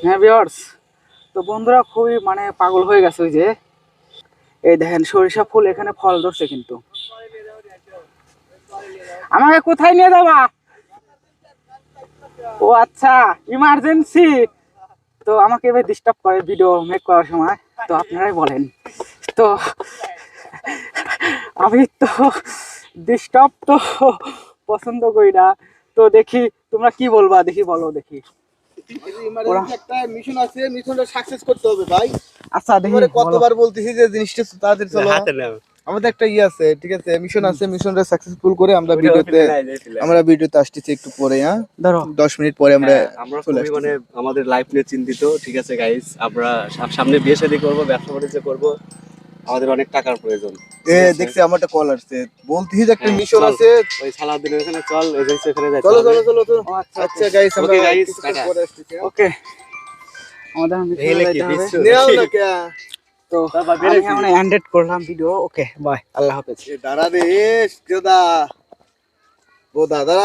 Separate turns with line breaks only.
হ্যাঁ ভিউয়ার্স, তো বন্ধুরা খুবই মানে পাগল হয়ে গেছে। ওই যে এই দেখেন সরিষা ফুল এখানে ফল ধরছে, কিন্তু আমাকে কোথায় নিয়ে যাবা? ও আচ্ছা, ইমার্জেন্সি। তো আমাকে এবার ডিস্টার্ব করে ভিডিও মেক করার সময়, তো আপনারাই বলেন। তো আমি তো ডিস্টার্ব তো পছন্দ করি না। তো দেখি তোমরা কি বলবা, দেখি বলো দেখি।
ইমার্জেন্সি একটা মিশন আছে, মিশনটা সাকসেস করতে হবে ভাই।
আচ্ছা দেখি
তোমারে
বলো।
কতবার বলতেছি যে জিনিসটা তাড়াতাড়ি চলো। আমাদের একটা আছে, ঠিক আছে, মিশন আছে, মিশনটা সাকসেসফুল করে আমরা ভিডিওতে আসতেছি একটু পরে। হ্যাঁ,
ধরো
10 মিনিট পরে আমরা
আমরা
চলে
খুবই
আসতেছি।
আমাদের লাইফ নিয়ে চিন্তিত, ঠিক আছে গাইস। আমরা সামনে বিয়ে শাদী করবো, ব্যবসা বাণিজ্য করবো, আমাদের অনেক টাকার প্রয়োজন।
দেখছি আমার একটা কল আসছে, বলতেছি যে একটা মিশন
চল।
আছে।
ওই সালাউদ্দিনের ওখানে চল, এজেন্সি ওখানে যাই।
চলো চলো চলো চলো।
ও আচ্ছা
আচ্ছা গাইস, আমরা
Okay, guys,
কিছুক্ষণ
টাটা।
পরে আসতেছি।
ওকে, আমাদের
এলে কি
যাইতে হবে।
বিশ্ব?
নেও না কে?
তো
তারপর
আমি
বেরোচ্ছি।
এখন এন্ডেড করলাম ভিডিও। ওকে বাই, আল্লাহ হাফেজ।
দাঁড়া রে, কেদা ও দাদা।